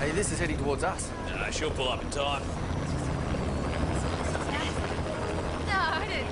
Hey, this is heading towards us. No, she'll pull up in time. No, I didn't.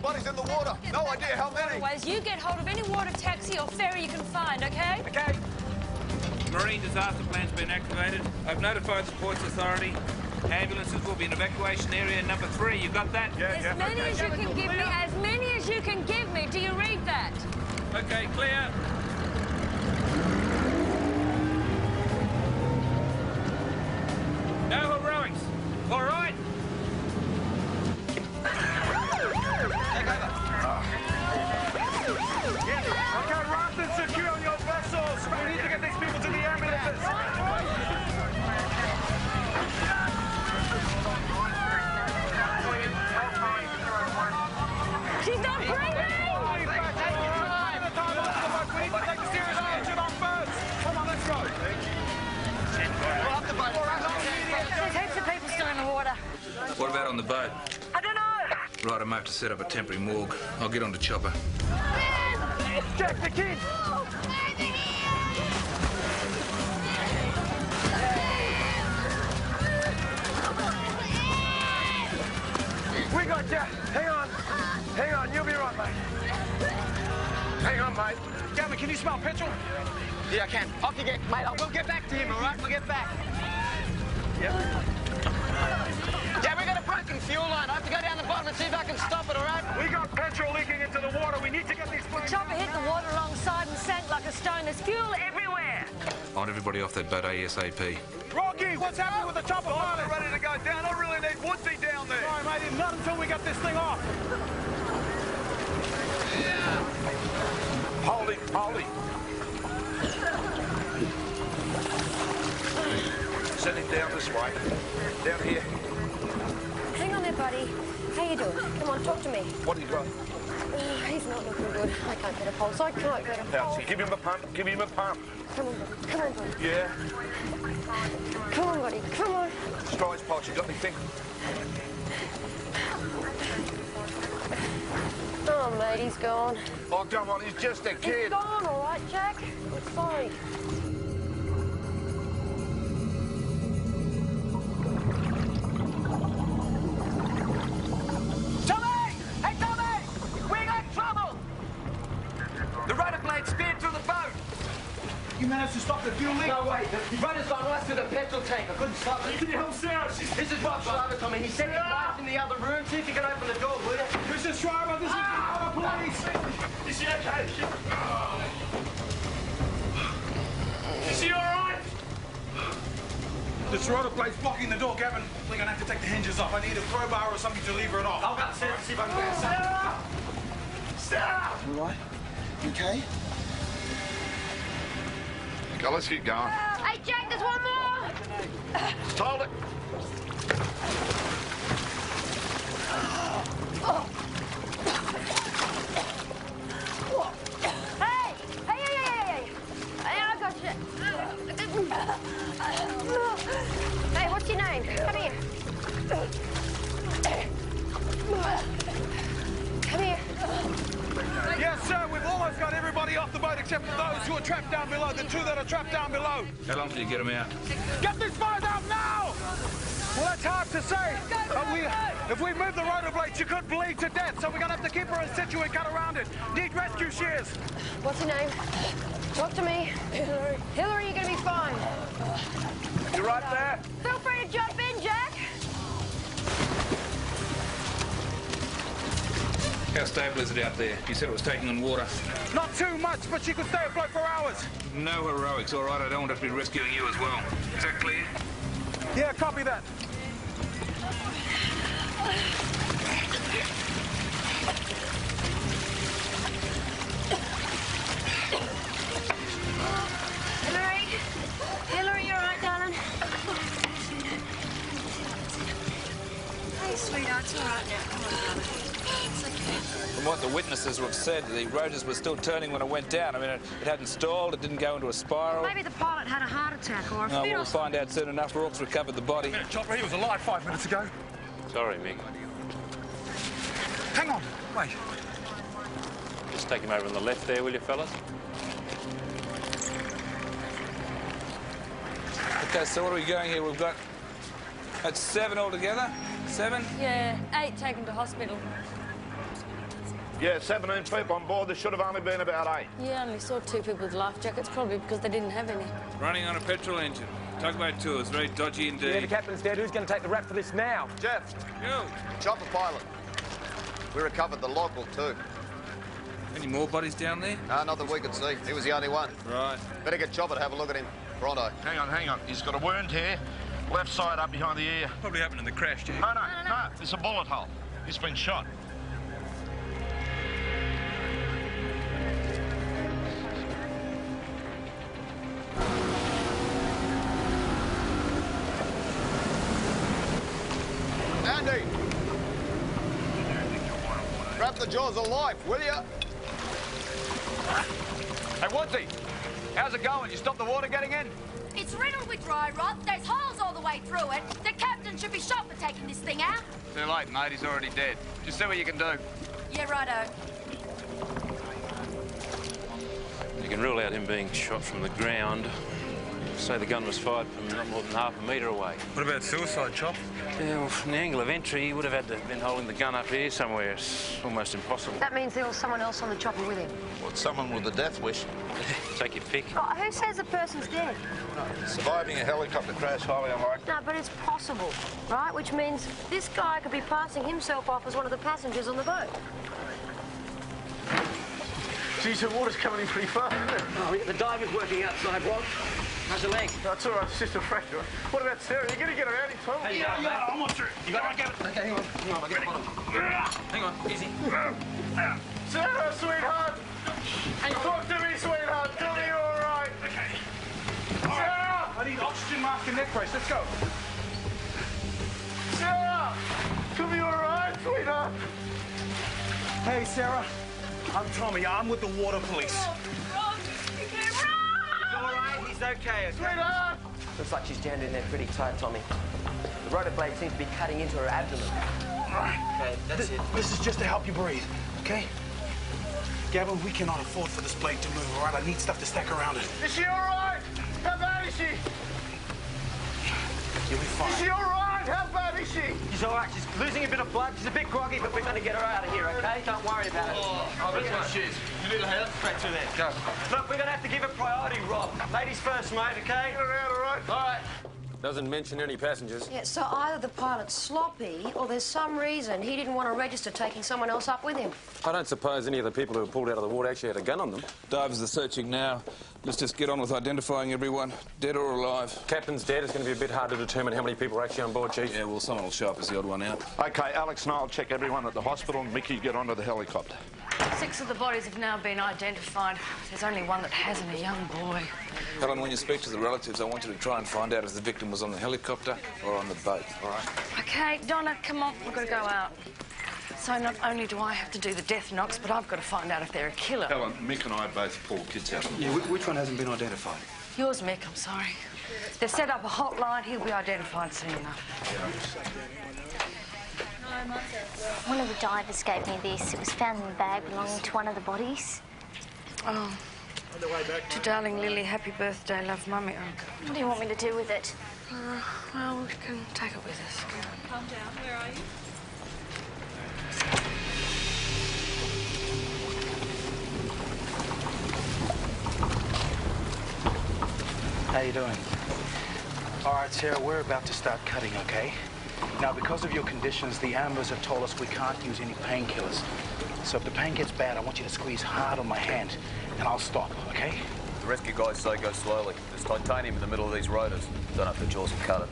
Bodies in the water. No idea how many. Waterways. You get hold of any water taxi or ferry you can find, okay? Okay. Marine disaster plan's been activated. I've notified the Ports Authority. Ambulances will be in evacuation area number 3. You got that? Yeah, As many as you can give me. As many as you can give me. Do you read that? Okay, clear. No heroics. All right? Okay, rafters secure on your vessels. We need to get these people to the ambulances. She's not breathing! We need to take a serious action on birds. Come on, let's go. There's heaps of people still in the water. What about on the boat? I don't know. Right, I'm up to set up a temporary morgue. I'll get on the chopper. Jack the kid. We got you. Hang on. Hang on. You'll be right, mate. Hang on, mate. Gavin, can you smell petrol? Yeah, I can. Off you get, mate. We'll get back to him, all right? We'll get back. Yep. Yeah, we got a broken fuel line. I have to go down the bottom and see if I can stop it, all right? We got petrol leaking into the water. We need to get these The planes. chopper hit the water alongside and sank like a stone. There's fuel everywhere. I want everybody off that boat ASAP. Rocky, what's happening with the chopper pilot? Ready to go down. I really need Woodsy down there. All right, mate. Not until we get this thing off. Hold him. Hold him. Send him down this way. Down here. Hang on there, buddy. How you doing? Come on, talk to me. What do you got? He's not looking good. I can't get a pulse. I can't get a pulse. Give him a pump. Give him a pump. Come on, buddy. Come on, buddy. Yeah. Come on, buddy. Come on. Strides, Poch. You got anything? Oh, mate, he's gone. Oh, come on. He's just a He's kid. gone, all right, Jack. It's fine. Tommy! Hey, Tommy! We got trouble! The rudder blade speared through the boat. You managed to stop the fuel leak? No, wait. The rudder's gone right through the petrol tank. I couldn't stop it. Can you help Sarah? This is Rob Schreiber, Tommy. He said he's right in the other room. See if you can open the door, will you? Mr. Schreiber, this is the police. Is she okay? Is she all right? The rudder blade's blocking the door, Gavin. We're gonna have to take the hinges off. I need a crowbar or something to lever it off. I'll go upstairs and see if I can get something. Sarah! You all right? You okay? Okay, let's keep going. Hey, Jack, there's one more. Hold it. Hey! Hey, I got you. Come here. Yes, sir, we've almost got everybody off the boat except for those who are trapped down below, the two that are trapped down below. How long till you get them out? Get these boys out now! Well, that's hard to say. If we move the rotor blades, she could bleed to death, so we're going to have to keep her in situ and cut around it. Need rescue shears. What's your name? Talk to me. Hillary. Hillary, you're going to be fine. You right there? Feel free to jump in, Jack. How stable is it out there? You said it was taking on water. Not too much, but she could stay afloat for hours. No heroics, all right. I don't want to be rescuing you as well. Is that clear? Yeah, copy that. Hillary. Hillary, you all right, darling? Hey, sweetheart, it's all right now. Come on, darling. It's okay. From what the witnesses have said, the rotors were still turning when it went down. I mean, it hadn't stalled, it didn't go into a spiral. Maybe the pilot had a heart attack or a No, fetal... we'll find out soon enough. Rorke's recovered the body. Chopper, he was alive 5 minutes ago. Sorry, Mick. Hang on, wait. Just take him over on the left there, will you, fellas? Okay, so what are we going here? We've got... That's 7 altogether? 7? Yeah, 8 taken to hospital. Yeah, 17 people on board. There should have only been about 8. Yeah, I only saw 2 people with life jackets, probably because they didn't have any. Running on a petrol engine. Tugboat tours, very dodgy indeed. Yeah, the captain's dead. Who's going to take the rap for this now? Jeff, You! chopper pilot. We recovered the logbook too. Any more bodies down there? Not that we could see. He was the only one. Right. Better get Chopper to have a look at him. Pronto. Hang on. He's got a wound here. Left side up behind the ear. Probably happened in the crash, Jack. No. It's a bullet hole. He's been shot. Andy! Grab the jaws of life, will ya? Hey, Woodsy, how's it going? You stopped the water getting in? It's riddled with dry rot. There's holes all the way through it. The captain should be shot for taking this thing out. Too late, mate. He's already dead. Just see what you can do. Yeah, righto. You can rule out him being shot from the ground. Say the gun was fired from not more than half a metre away. What about suicide, Chop? Yeah, well, from the angle of entry, he would have had to have been holding the gun up here somewhere. It's almost impossible. That means there was someone else on the chopper with him. Well, someone with a death wish. Take your pick. Oh, who says the person's dead? Surviving a helicopter crash, highly unlikely. No, but it's possible, right? Which means this guy could be passing himself off as one of the passengers on the boat. Geez, the water's coming in pretty fast, isn't it? Oh, the diver's working outside, Rob. How's your leg? That's all right, it's just a fracture. What about Sarah? You're going to get her out in time? Hey, Yeah, I'm not sure. You got it? Okay, hang on. I'll get the bottom. Hang on, easy. Sarah, sweetheart! Talk to me, sweetheart. Tell me you're all right. Okay. Sarah! I need oxygen mask and neck brace. Let's go. Sarah! Tell me you're all right, sweetheart. Hey, Sarah. I'm Tommy. I'm with the water police. All right, he's okay. Sweetheart! Looks like she's jammed in there pretty tight, Tommy. The rotor blade seems to be cutting into her abdomen. Okay, that's it. This is just to help you breathe, okay? Gavin, we cannot afford for this blade to move, all right? I need stuff to stack around it. Is she all right? How bad is she? You'll be fine. Is she all right? How bad is she? She's all right. She's losing a bit of blood. She's a bit groggy, but we're going to get her out of here, okay? Don't worry about it. Oh, that's my shoes. You need a help? Straight through there. Go. Look, we're going to have to give her priority, Rob. Ladies first, mate, okay? Get her out, all right? All right. Doesn't mention any passengers. Yeah, so either the pilot's sloppy or there's some reason he didn't want to register taking someone else up with him. I don't suppose any of the people who were pulled out of the water actually had a gun on them. Divers are searching now. Let's just get on with identifying everyone, dead or alive. Captain's dead. It's going to be a bit hard to determine how many people are actually on board, Chief. Yeah, well, someone will show up as the odd one out. Okay, Alex and I'll check everyone at the hospital and Mickey get onto the helicopter. 6 of the bodies have now been identified. There's only one that hasn't, a young boy. Helen, when you speak to the relatives, I want you to try and find out if the victim was on the helicopter or on the boat, all right? Okay, Donna, come on. We've got to go out. So not only do I have to do the death knocks, but I've got to find out if they're a killer. Helen, Mick and I both pulled kids out of them. Yeah, which one hasn't been identified? Yours, Mick, I'm sorry. They've set up a hotline. He'll be identified soon enough. One of the divers gave me this. It was found in the bag belonging to one of the bodies. Oh. To darling Lily, happy birthday, love, Mummy. Oh, What do you want me to do with it? well, we can take it with us. Calm down. Where are you? How you doing? All right, Sarah, we're about to start cutting, okay? Now, because of your conditions, the ambers have told us we can't use any painkillers. So if the pain gets bad, I want you to squeeze hard on my hand, and I'll stop, okay? The rescue guys say go slowly. There's titanium in the middle of these rotors. Don't know if the jaws can cut it.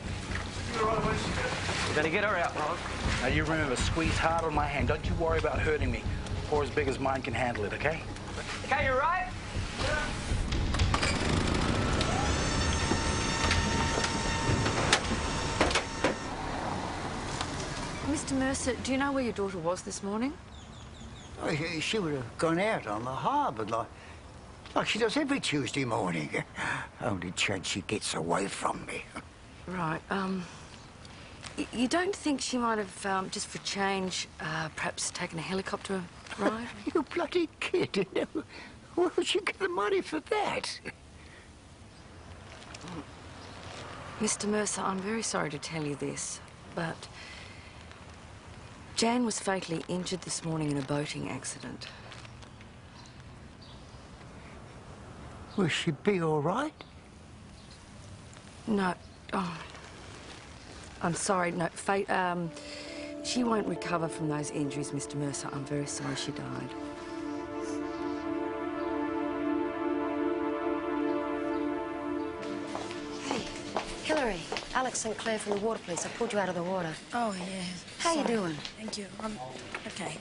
We better get her out, Log. Now, you remember, squeeze hard on my hand. Don't you worry about hurting me. Or as big as mine can handle it, okay? Okay, you right? Mr. Mercer, do you know where your daughter was this morning? Oh, she would have gone out on the harbour like she does every Tuesday morning. Only chance she gets away from me. Right, you don't think she might have, just for change, perhaps taken a helicopter ride? You bloody kid. Where would you get the money for that? Mr. Mercer, I'm very sorry to tell you this, but Jan was fatally injured this morning in a boating accident. Will she be all right? No. Oh. I'm sorry. No, she won't recover from those injuries, Mr. Mercer. I'm very sorry she died. Hey, Hillary, Alex St. Clair from the water police. I pulled you out of the water. Oh, yeah. How you doing? Thank you. I'm okay.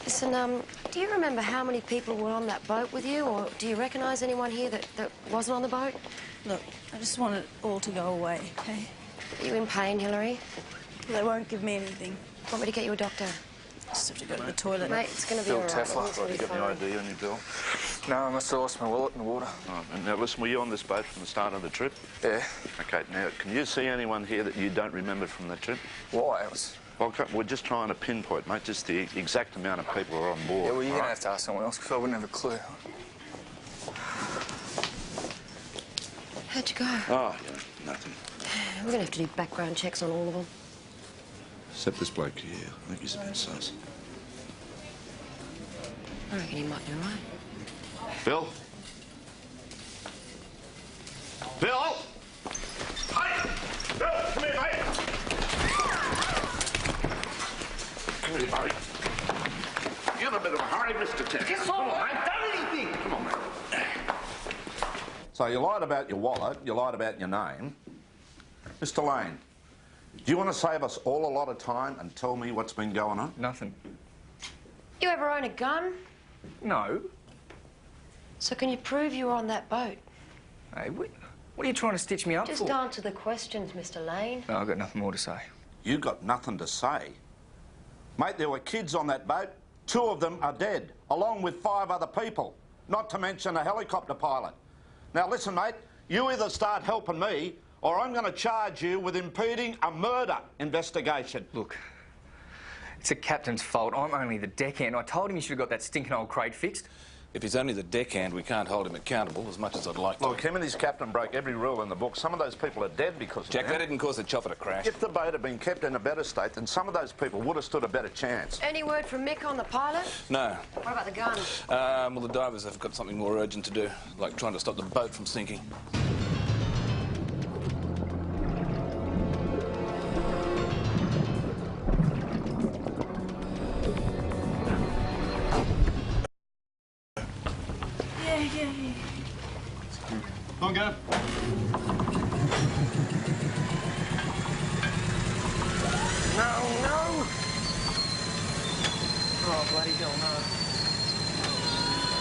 Listen, do you remember how many people were on that boat with you, or do you recognise anyone here that wasn't on the boat? Look, I just want it all to go away, okay? Are you in pain, Hillary? They won't give me anything. Want me to get you a doctor? Just have to go to the toilet. Mate, it's going to be all right. It's gonna be You got any fine. ID on you, Bill? No, I must have lost my wallet in the water. Oh, and now, listen, were you on this boat from the start of the trip? Yeah. OK, now, can you see anyone here that you don't remember from the trip? Why? It was... Well, we're just trying to pinpoint, mate, just the exact amount of people who are on board. Yeah, well, you're going to have to ask someone else, because I wouldn't have a clue. How'd you go? Oh, yeah, nothing. We're going to have to do background checks on all of them. Except this bloke here. I think he's a bit sus. I reckon he might be all right. Bill? Bill? Hey! Bill, come here, mate! Come here, buddy. You're in a bit of a hurry, Mr. Tech. Come on, I ain't done anything. Come on, mate. So you lied about your wallet, you lied about your name. Mr. Lane, do you want to save us all a lot of time and tell me what's been going on? Nothing. You ever own a gun? No. So can you prove you were on that boat? Hey, what are you trying to stitch me up Just for? answer the questions, Mr. Lane. No, I've got nothing more to say. You got nothing to say? Mate, there were kids on that boat. 2 of them are dead, along with 5 other people, not to mention a helicopter pilot. Now, listen, mate, you either start helping me or I'm going to charge you with impeding a murder investigation. Look, it's the captain's fault. I'm only the deckhand. I told him he should have got that stinking old crate fixed. If he's only the deckhand, we can't hold him accountable as much as I'd like to. Look, him and his captain broke every rule in the book. Some of those people are dead because of Jack, that. that didn't cause the chopper to crash. If the boat had been kept in a better state, then some of those people would have stood a better chance. Any word from Mick on the pilot? No. What about the gun? Well, the divers have got something more urgent to do, like trying to stop the boat from sinking. Yeah. Come on, go. No. Oh, bloody hell, no.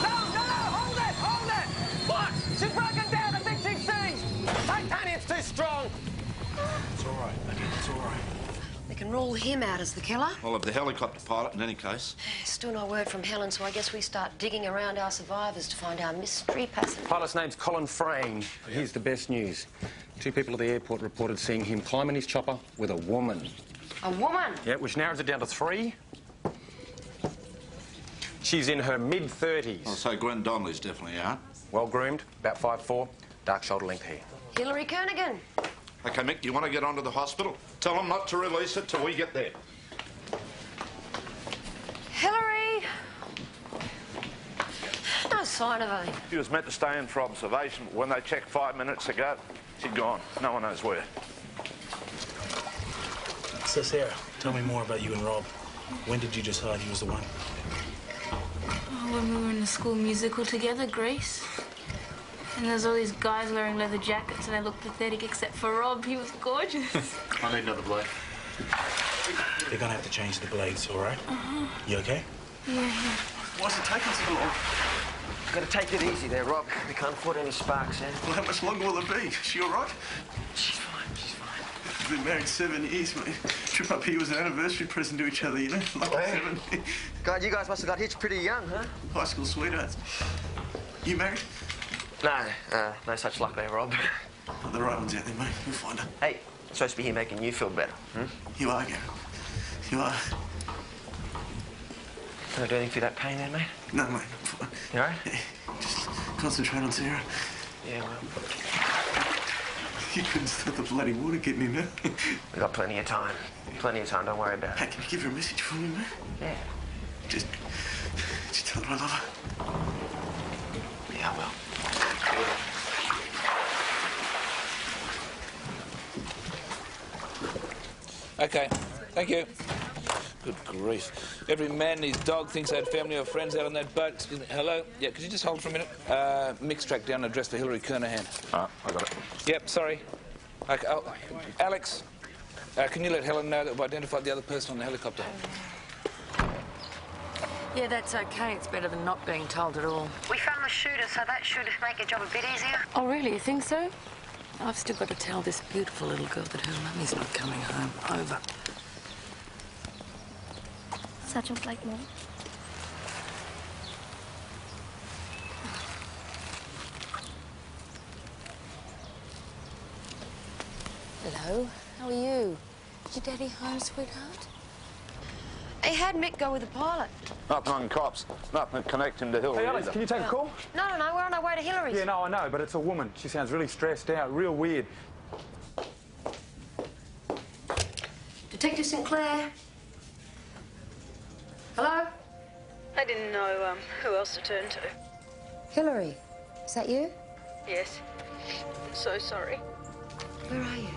No, hold it! What? She's broken down, I think she's seized. Titanium's too strong. It's all right, buddy, it's all right. They can rule him out as the killer. Well, of the helicopter pilot in any case. Still no word from Helen, so I guess we start digging around our survivors to find our mystery passenger. Pilot's name's Colin Frayne. Here's the best news. 2 people at the airport reported seeing him climbing his chopper with a woman. A woman? Yeah, which narrows it down to 3. She's in her mid-30s. I'll say Gwen Donnelly's definitely out. Well-groomed, about 5'4", dark shoulder-length hair. Hillary Kernigan. OK, Mick, you want to get on to the hospital? Tell them not to release it till we get there. Hillary! No sign of her. She was meant to stay in for observation, but when they checked 5 minutes ago, she'd gone. No one knows where. So, Sarah, tell me more about you and Rob. When did you decide he was the one? Oh, when we were in the school musical together, Grease. And there's all these guys wearing leather jackets and they look pathetic, except for Rob. He was gorgeous. I need another blade. They're gonna have to change the blades, all right? You okay? Yeah. Why's it taking so long? Gotta take it easy there, Rob. We can't afford any sparks, eh? Well, how much longer will it be? Is she all right? She's fine, she's fine. We've been married 7 years, mate. Trip up here was an anniversary present to each other, you know? Like 7. God, you guys must have got hitched pretty young, huh? High school sweethearts. You married? No, no such luck there, Rob. Oh, the right one's out there, mate. We'll find her. Hey, I'm supposed to be here making you feel better, You are, Gary. You are. Can I do anything for that pain there, mate? No, mate. I'm fine. You all right? Yeah, just concentrate on Sarah. Yeah, well. You couldn't stop the bloody water getting in there. We got plenty of time. Plenty of time, don't worry about Hey, it. can you give her a message for me, mate? Yeah. Just tell her I love her. Yeah, I will. Okay, thank you. Good grief. Every man and his dog thinks they had family or friends out on that boat. Hello? Yeah, could you just hold for a minute? Mick's tracked down an address for Hillary Kernahan. I got it. Yep, sorry. Okay, oh, Alex, can you let Helen know that we've identified the other person on the helicopter? Yeah, that's okay. It's better than not being told at all. We found the shooter, so that should make your job a bit easier. Oh, really? You think so? I've still got to tell this beautiful little girl that her mummy's not coming home. Over. Sergeant Blakemore. Hello. How are you? Is your daddy home, sweetheart? Hey, how'd Mick go with the pilot? Nothing on cops. Nothing to connect him to Hillary Hey, Alex, either. can you take a call? No, we're on our way to Hillary's. Yeah, no, I know, but it's a woman. She sounds really stressed out, real weird. Detective Sinclair. Hello? I didn't know who else to turn to. Hillary, is that you? Yes. I'm so sorry. Where are you?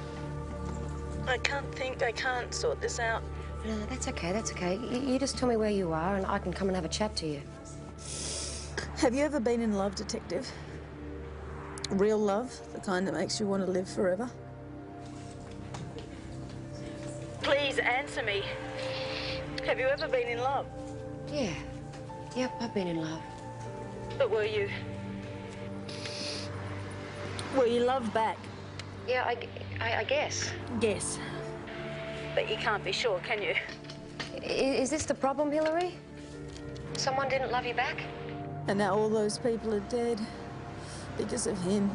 I can't think. I can't sort this out. No, that's okay, that's okay. You just tell me where you are and I can come and have a chat to you. Have you ever been in love, Detective? Real love? The kind that makes you want to live forever? Please answer me. Have you ever been in love? Yeah. Yep, I've been in love. But were you? Were you loved back? Yeah, I guess. Guess. But you can't be sure, can you? Is this the problem, Hillary? Someone didn't love you back? And now all those people are dead because of him.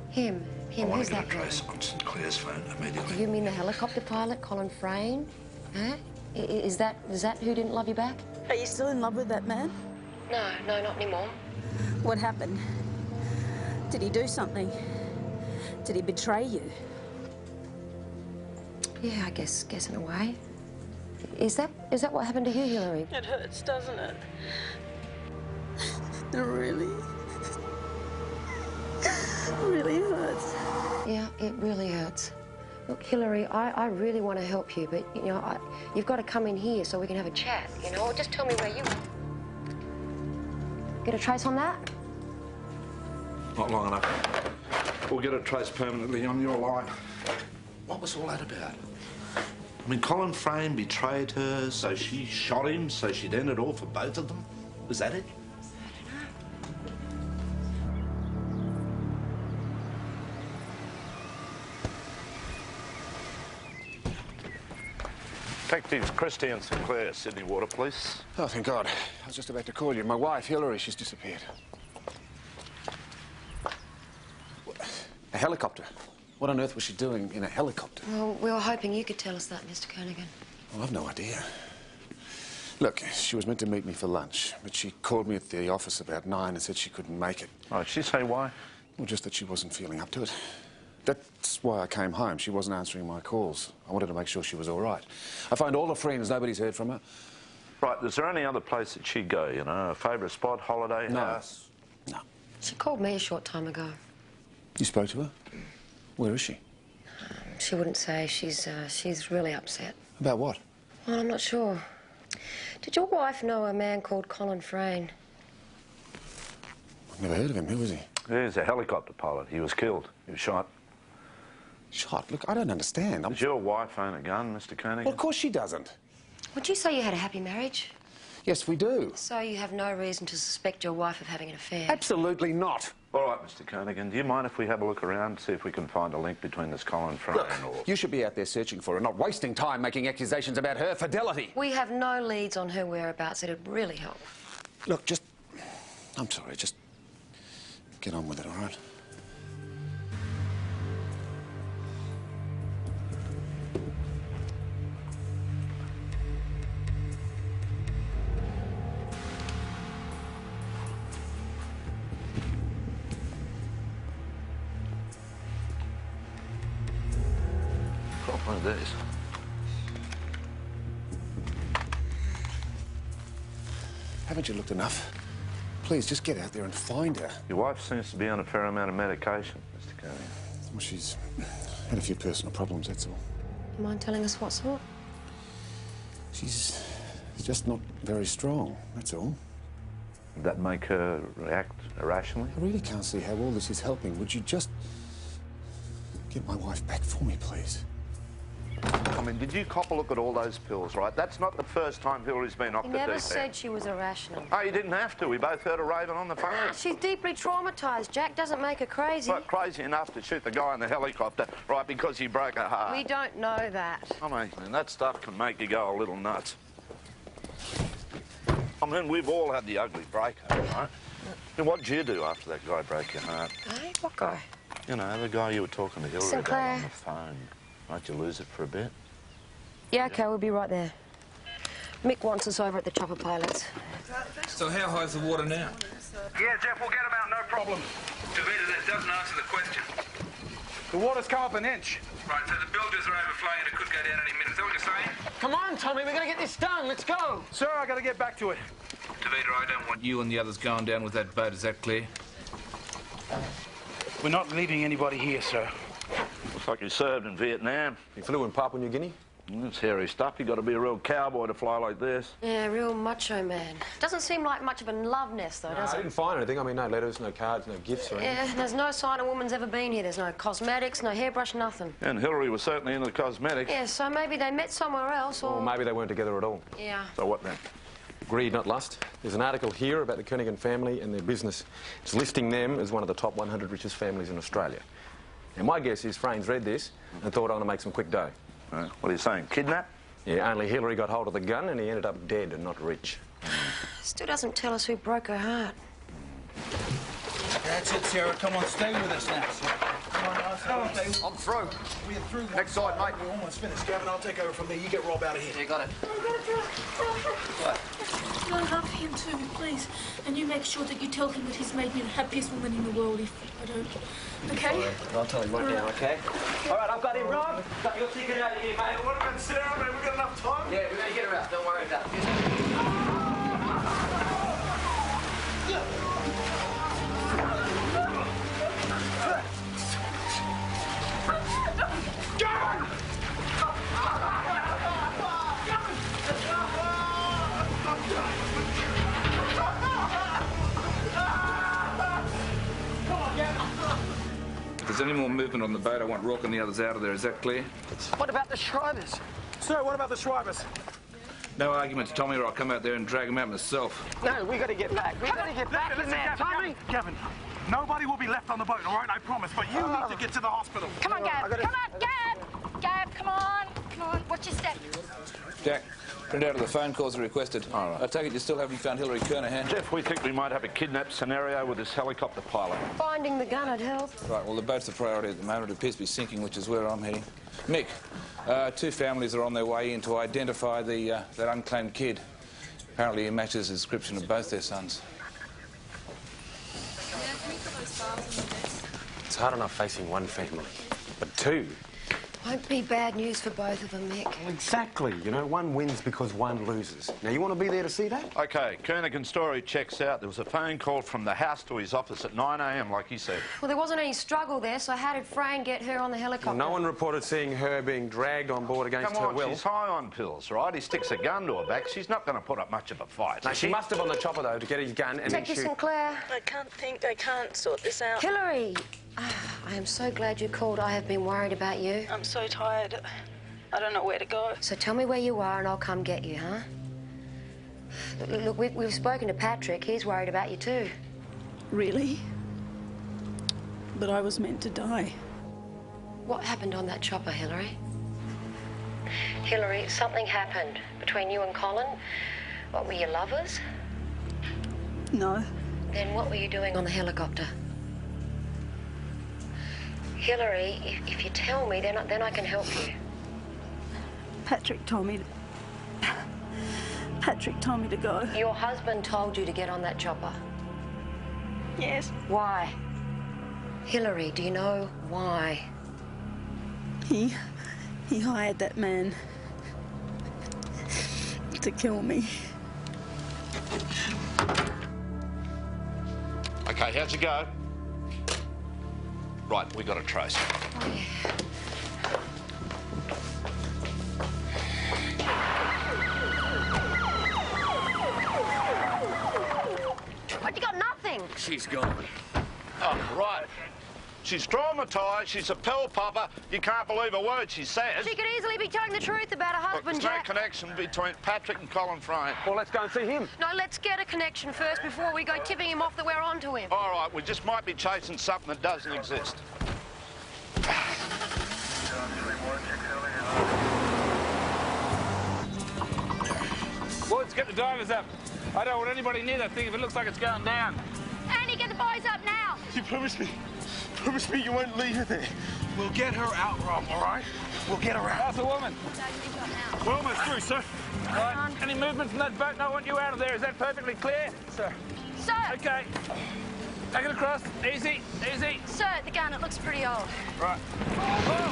Him? I want Who's to get that? a trace on Sinclair's phone immediately. You mean the helicopter pilot, Colin Frayne? Huh? Is that who didn't love you back? Are you still in love with that man? No, not anymore. What happened? Did he do something? Did he betray you? Yeah, I guess in a way. Is that what happened to you, Hillary? It hurts, doesn't it? It really hurts. Yeah, it really hurts. Look, Hillary, I really want to help you, but, you know, you've got to come in here so we can have a chat, you know? Or just tell me where you are. Get a trace on that? Not long enough. We'll get a trace permanently on your line. What was all that about? I mean, Colin Frayne betrayed her, so she shot him, so she'd end it all for both of them? Was that it? Detectives Christie and Sinclair, Sydney Water Police. Oh, thank God. I was just about to call you. My wife, Hillary, she's disappeared. A helicopter? What on earth was she doing in a helicopter? Well, we were hoping you could tell us that, Mr. Kernaghan. Well, I've no idea. Look, she was meant to meet me for lunch, but she called me at the office about 9 and said she couldn't make it. Oh, did she say why? Well, just that she wasn't feeling up to it. That's why I came home. She wasn't answering my calls. I wanted to make sure she was all right. I phoned all her friends. Nobody's heard from her. Right, is there any other place that she'd go, you know? A favourite spot, holiday house? No. She called me a short time ago. You spoke to her? Where is she? She wouldn't say. She's really upset. About what? Well, I'm not sure. Did your wife know a man called Colin Frayne? I've never heard of him. Who was he? He's a helicopter pilot. He was killed. He was shot. Shot? Look, I don't understand. Does your wife own a gun, Mr. Kernaghan? Well, of course she doesn't. Would you say you had a happy marriage? Yes, we do. So you have no reason to suspect your wife of having an affair? Absolutely not. All right, Mr. Kernaghan, do you mind if we have a look around, see if we can find a link between this Colin Frayne or... You should be out there searching for her, not wasting time making accusations about her fidelity. We have no leads on her whereabouts. It'd really help. Look, just... I'm sorry, just... get on with it, all right? One of these. Haven't you looked enough? Please, just get out there and find her. Your wife seems to be on a fair amount of medication, Mr. Kernaghan. Well, she's had a few personal problems, that's all. You mind telling us what sort? She's just not very strong, that's all. Would that make her react irrationally? I really can't see how all this is helping. Would you just get my wife back for me, please? I mean, did you cop a look at all those pills, right? That's not the first time Hillary's been off You the deep never end. said she was irrational. Oh, you didn't have to. We both heard her raving on the phone. She's deeply traumatised. Jack doesn't make her crazy. But crazy enough to shoot the guy in the helicopter, right, because he broke her heart. We don't know that. I mean, that stuff can make you go a little nuts. I mean, we've all had the ugly breakup, right? And what did you do after that guy broke your heart? Hey, what guy? You know, the guy you were talking to Hillary about Sinclair. on the phone. Might you lose it for a bit? Yeah, OK, we'll be right there. Mick wants us over at the chopper pilots. So how high's the water now? Yeah, Jeff, we'll get him out, no problem. Davida, that doesn't answer the question. The water's come up an inch. Right, so the bilges are overflowing and it could go down any minute. Is that what you're saying? Come on, Tommy, we're going to get this done. Let's go. Sir, I got to get back to it. Davida, I don't want you and the others going down with that boat. Is that clear? We're not leaving anybody here, sir. Looks like you served in Vietnam. You flew in Papua New Guinea? It's hairy stuff. You got to be a real cowboy to fly like this. Yeah, real macho man. Doesn't seem like much of a love nest, though, does I it? didn't find anything. I mean, no letters, no cards, no gifts or anything. Yeah, there's no sign a woman's ever been here. There's no cosmetics, no hairbrush, nothing. And Hillary was certainly into cosmetics. Yeah, so maybe they met somewhere else, or... Or maybe they weren't together at all. Yeah. So what then? Greed, not lust. There's an article here about the Kernaghan family and their business. It's listing them as one of the top 100 richest families in Australia. And my guess is Frayne's read this and thought, I'm going to make some quick dough. What are you saying, kidnap? Yeah, only Hillary got hold of the gun and he ended up dead and not rich. Still doesn't tell us who broke her heart. That's it, Sarah. Come on, stay with us now, Sarah. Come on, I'm through. We're through. Next side, mate. We're almost finished. Gavin, I'll take over from there. You get Rob out of here. Yeah, got it. I love him too, please. And you make sure that you tell him that he's made me the happiest woman in the world if I don't. Okay? Right. I'll tell him right now, okay? All right, I've got him, Rob. Got your ticket out of here, mate. What about Sarah, mate? We've got enough time? Yeah, we're going to get her out. Don't worry about it. If there's any more movement on the boat, I want Rock and the others out of there. Is that clear? What about the Shrivers? Sir, what about the Shrivers? No arguments, Tommy, or I'll come out there and drag them out myself. No, we got to get back. We got to get back in there, Tommy. Gavin, nobody will be left on the boat, all right? I promise. But you need to get to the hospital. Come on, Gab. Come on, Gab. Gab, come on. Come on. Watch your step. Jack, print out of the phone calls are requested. All right. I take it you still haven't found Hillary Kernahan? Jeff, we think we might have a kidnap scenario with this helicopter pilot. Finding the gun would help. Right, well, the boat's the priority at the moment. It appears to be sinking, which is where I'm heading. Mick, 2 families are on their way in to identify that unclaimed kid. Apparently he matches the description of both their sons. It's hard enough facing one family, but 2. Won't be bad news for both of them, Mick. Well, exactly. You know, one wins because one loses. Now, you want to be there to see that? OK, Kernigan's story checks out. There was a phone call from the house to his office at 9 a.m, like he said. Well, there wasn't any struggle there, so how did Fran get her on the helicopter? Well, no one reported seeing her being dragged on board against her will. She's high on pills, right? He sticks a gun to her back. She's not going to put up much of a fight. No, she must have on the chopper, though, to get his gun and then shoot. Detective Sinclair. I can't sort this out. Hillary! I am so glad you called. I have been worried about you. I'm so tired. I don't know where to go. So tell me where you are and I'll come get you, huh? Look, we've spoken to Patrick. He's worried about you too. Really? But I was meant to die. What happened on that chopper, Hillary? Hillary, something happened between you and Colin. What, were you lovers? No. Then what were you doing on the helicopter? Hillary, if you tell me, then I can help you. Patrick told me to go. Your husband told you to get on that chopper? Yes. Why? Hillary, do you know why? He hired that man to kill me. OK, how'd you go? Right, we got a trace. Oh, yeah. But you got nothing. She's gone. Oh, right. She's traumatised. She's a pill popper. You can't believe a word she says. She could easily be telling the truth about her husband, Look, there's Jack. no connection between Patrick and Colin Frayne. Well, let's go and see him. No, let's get a connection first before we go tipping him off that we're onto him. All right, we just might be chasing something that doesn't exist. Woods, get the divers up. I don't want anybody near that thing if it looks like it's going down. Andy, get the boys up now. You promise me you won't leave her there. We'll get her out, Rob, all right? We'll get her out. How's the woman? We're almost through, sir. Right. Any movement from that boat? No, I want you out of there. Is that perfectly clear? Sir. OK. Take it across. Easy, easy. Sir, the gun, it looks pretty old. Right. Oh.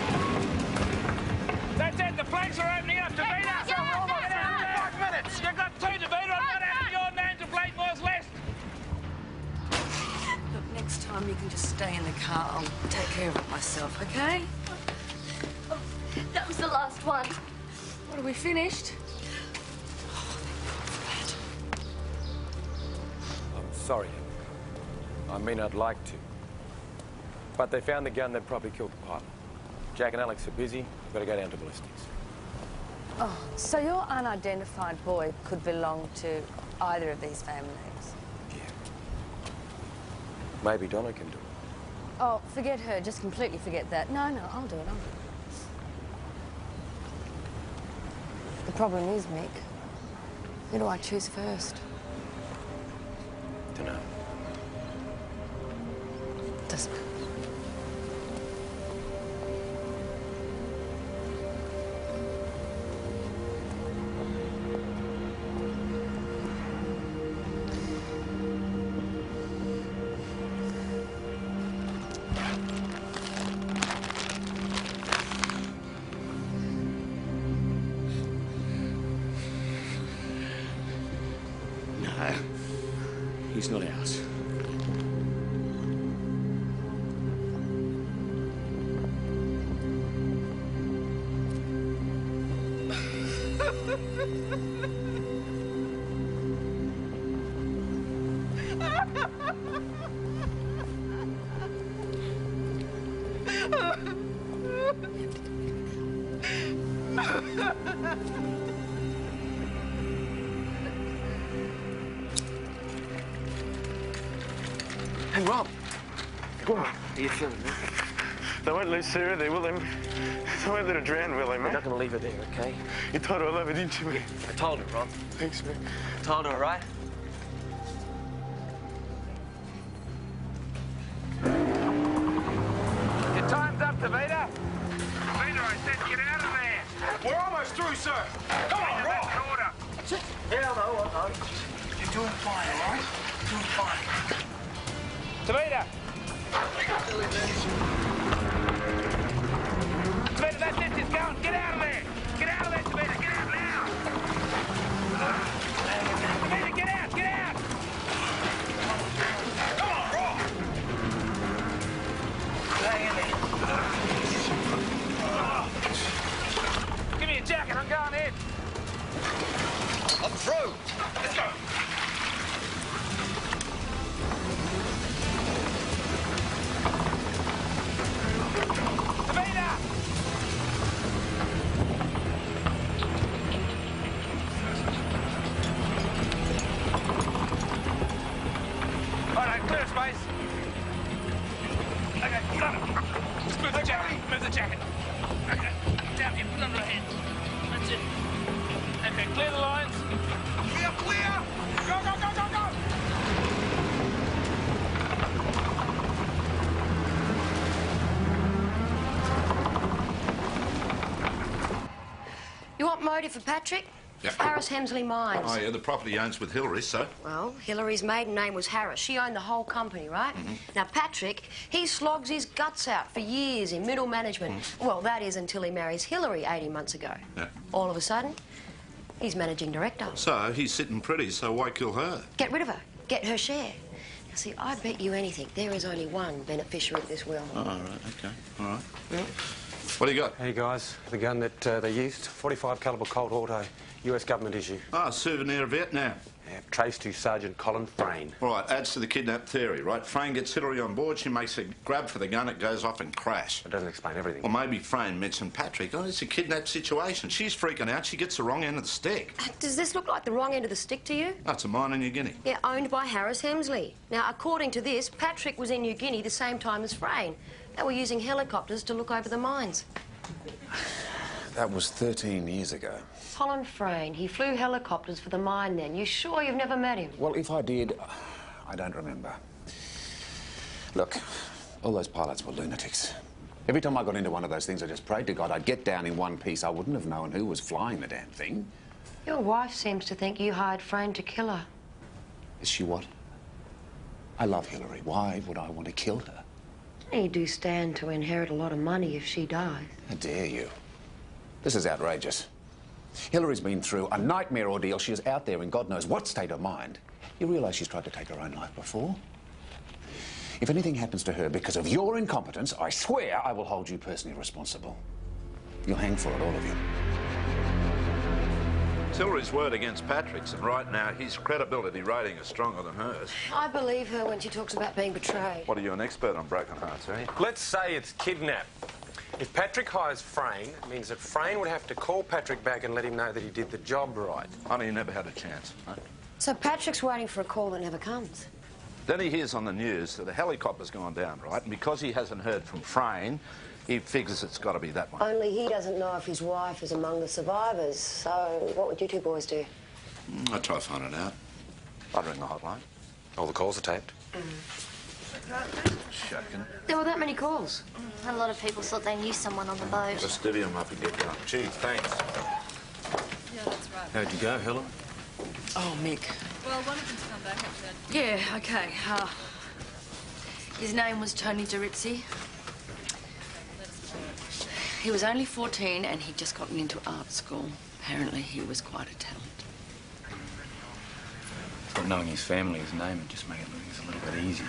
That's it. The flanks are opening up. Davina! Get out, Get out. 5 minutes. You've got 2, Davina. I'm not having your name to plate Moors West. Look, next time you can just stay in the car. I'll take care of it myself, OK? That was the last one. What, are we finished? I'm sorry. I mean, I'd like to. But they found the gun that probably killed the pilot. Jack and Alex are busy. Better go down to ballistics. Oh, so your unidentified boy could belong to either of these families? Yeah. Maybe Donna can do it. Oh, forget her. Just completely forget that. No, I'll do it. I'll do it. The problem is, Mick, who do I choose first? Dunno. Doesn't matter. No, he's not ours. Hey, Rob. Go on. How you feeling, man? They won't lose Sarah there, will they? They won't let her drown, will they, mate? We're not going to leave her there, okay? You told her I love her, didn't you, mate? I told her, Rob. Thanks, mate. Told her, all right? Your time's up, Tavita. Tavita, I said get out of there. We're almost through, sir. Come on, Rob. Hell no, no. You're doing fine, all right? Doing fine. Tavita! Tavita, that lift is going. Get out of there. Get out of there, Tavita. Get out now. Tavita, get out. Get out. Come on, Rob. Hang in there. Give me a jacket. I'm going in. I'm through. Let's go. Tavita! All right, clear space. Okay, stop it. Let's move the jacket. Move the jacket. Okay, down here, put it under the hand. That's it. Okay, clear the lines. Clear, clear! Go, go, go, go, go! You want motive for Patrick? Yep. Harris Hemsley Mines. Oh, yeah, the property owns with Hillary, so... Well, Hillary's maiden name was Harris. She owned the whole company, right? Now, Patrick, he slogs his guts out for years in middle management. Well, that is until he marries Hillary 18 months ago. Yeah. All of a sudden, he's managing director. So, he's sitting pretty, so why kill her? Get rid of her. Get her share. Now, see, I bet you anything, there is only one beneficiary of this will. Oh, all right, OK, all right. What do you got? Hey, guys, the gun that they used, 45 caliber Colt Auto, US government issue. Ah, souvenir of Vietnam. Yeah, traced to Sergeant Colin Frayne. All right, adds to the kidnap theory, right? Frayne gets Hillary on board, she makes a grab for the gun, it goes off and crash. It doesn't explain everything. Well, maybe Frayne mentioned Patrick. Oh, it's a kidnap situation. She's freaking out, she gets the wrong end of the stick. Does this look like the wrong end of the stick to you? That's a mine in New Guinea. Yeah, owned by Harris Hemsley. Now, according to this, Patrick was in New Guinea the same time as Frayne. They were using helicopters to look over the mines. That was 13 years ago. Colin Frayne, he flew helicopters for the mine then. You sure you've never met him? Well, if I did, I don't remember. Look, all those pilots were lunatics. Every time I got into one of those things, I just prayed to God I'd get down in one piece. I wouldn't have known who was flying the damn thing. Your wife seems to think you hired Frayne to kill her. Is she what? I love Hillary. Why would I want to kill her? You do stand to inherit a lot of money if she dies. How dare you? This is outrageous. Hillary's been through a nightmare ordeal. She is out there in God knows what state of mind. You realise she's tried to take her own life before? If anything happens to her because of your incompetence, I swear I will hold you personally responsible. You'll hang for it, all of you. It's Hillary's word against Patrick's, and right now his credibility rating is stronger than hers. I believe her when she talks about being betrayed. What are you, an expert on broken hearts, eh? Let's say it's kidnap. If Patrick hires Frayne, it means that Frayne would have to call Patrick back and let him know that he did the job right. Honey, you never had a chance, huh? So Patrick's waiting for a call that never comes. Then he hears on the news that a helicopter's gone down, right? And because he hasn't heard from Frayne, he figures it's got to be that one. Only he doesn't know if his wife is among the survivors. So what would you two boys do? I'd try finding out. I'd ring the hotline. All the calls are taped. Shocking. There were that many calls. A lot of people thought they knew someone on the boat. Just divvy them up and get going. Gee, thanks. Yeah, that's right. How'd you go, Helen? Oh, Mick. Well, one of them's come back, I've said. Yeah, OK. His name was Tony Dorizzi. He was only 14 and he'd just gotten into art school. Apparently he was quite a talent. But knowing his family, his name, would just make it look a little bit easier.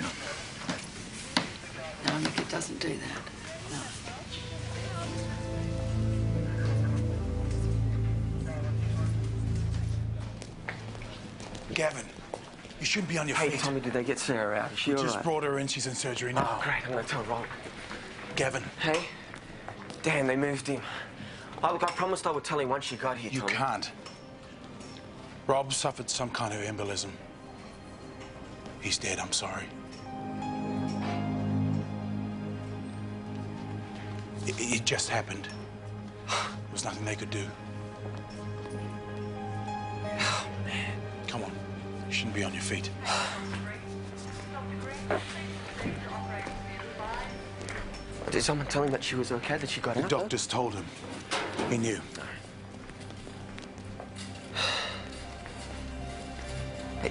No, Mick, it doesn't do that. No. Gavin, you shouldn't be on your feet. Hey, Tommy, did they get Sarah out? Is she We all just right? brought her in. She's in surgery now. Oh, great. I'm going to tell Rob. Gavin. Hey? Damn, they moved him. Oh, look, I promised I would tell him once you got here, You Tommy. can't. Rob suffered some kind of embolism. He's dead, I'm sorry. It just happened. There was nothing they could do. Oh, man. Come on. You shouldn't be on your feet. Did someone tell him that she was okay, that she got The out? doctors told him. He knew.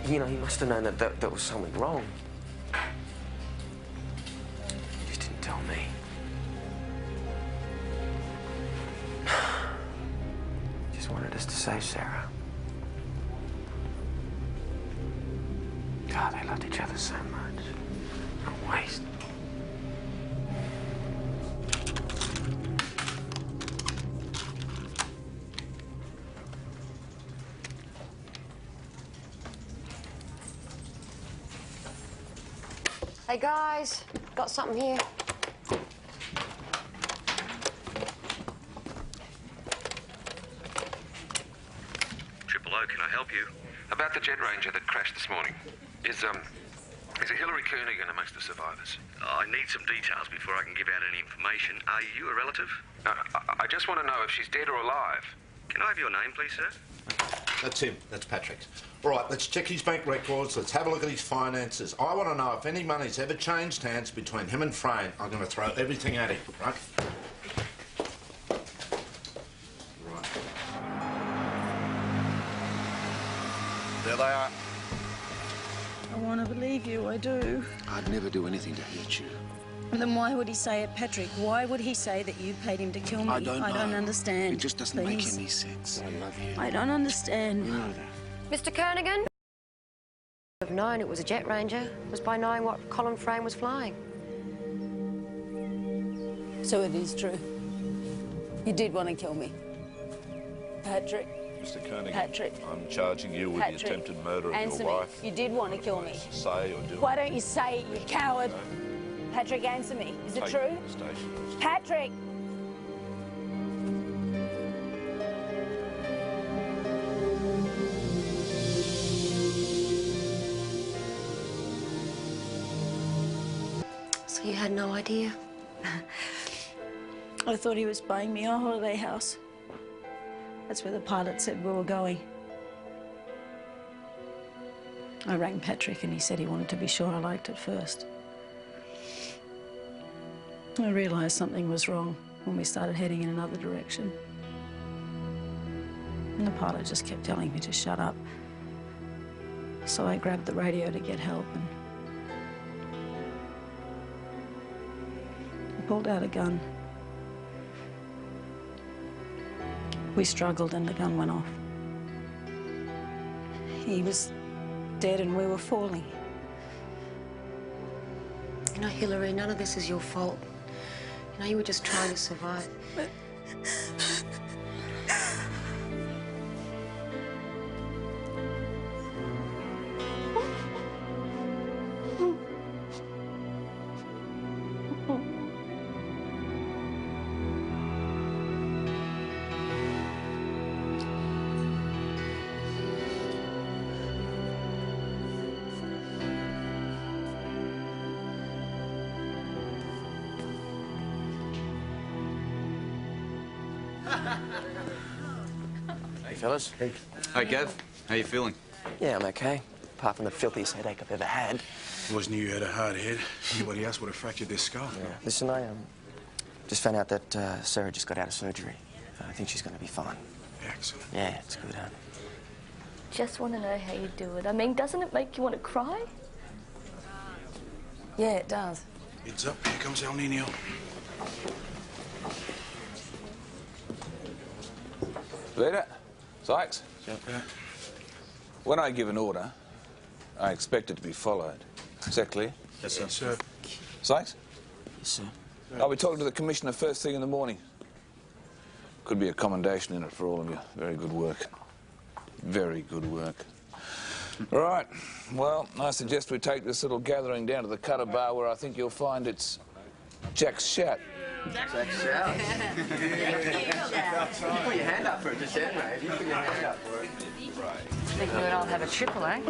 You know, he must have known that there was something wrong. He just didn't tell me. Just wanted us to save Sarah. God, they loved each other so much. A waste. Hey, guys, got something here. Triple O, can I help you? About the Jet Ranger that crashed this morning. Is it Hillary Koenig amongst the survivors? I need some details before I can give out any information. Are you a relative? I just want to know if she's dead or alive. Can I have your name, please, sir? That's him. That's Patrick. All right, let's check his bank records. Let's have a look at his finances. I want to know if any money's ever changed hands between him and Frayne. I'm going to throw everything at him, right? Right. There they are. I want to believe you, I do. I'd never do anything to hurt you. Then why would he say it, Patrick? Why would he say that you paid him to kill me? I don't know. I don't understand. It just doesn't make Please. any sense. I love you. I don't understand. You know that. Mr. Kernigan? Have known it was a Jet Ranger was by knowing what Colin Frayne was flying. So it is true. You did want to kill me. Patrick. Mr. Koenig, Patrick. I'm charging you with Patrick. the attempted murder of Answer your me. wife. You did want to kill me. Say or do Why don't you say it, you coward? Patrick, answer me. Is it Take true? it to the station. Patrick! So you had no idea? I thought he was buying me a holiday house. That's where the pilot said we were going. I rang Patrick and he said he wanted to be sure I liked it first. I realised something was wrong when we started heading in another direction. And the pilot just kept telling me to shut up. So I grabbed the radio to get help and I pulled out a gun. We struggled and the gun went off. He was dead and we were falling. You know, Hillary, none of this is your fault. You know, you were just trying to survive. Hey, fellas. Hey. Hey, Gav. How you feeling? Yeah, I'm okay. Apart from the filthiest headache I've ever had. Always knew you had a hard head. Anybody else would have fractured their skull. Yeah. Listen, I just found out that Sarah just got out of surgery. I think she's going to be fine. Excellent. Yeah, it's good, huh? Just want to know how you do it. I mean, doesn't it make you want to cry? Yeah, it does. Heads up. Here comes El Nino. Leader, Sykes. When I give an order, I expect it to be followed. Is that clear? Yes, sir. Sir. Sykes? Yes, sir. I'll be talking to the Commissioner first thing in the morning. Could be a commendation in it for all of you. Very good work. Very good work. All right. Well, I suggest we take this little gathering down to the Cutter Bar where I think you'll find it's Jack's shout. Jack's shout. You put your hand up for it just then, mate. You put your hand up for it. I think we would all have a triple, eh?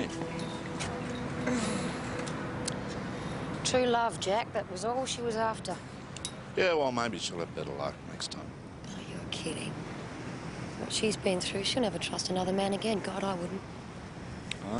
me. True love, Jack. That was all she was after. Yeah, well, maybe she'll have better luck next time. Oh, you're kidding. What she's been through, she'll never trust another man again. God, I wouldn't. Huh?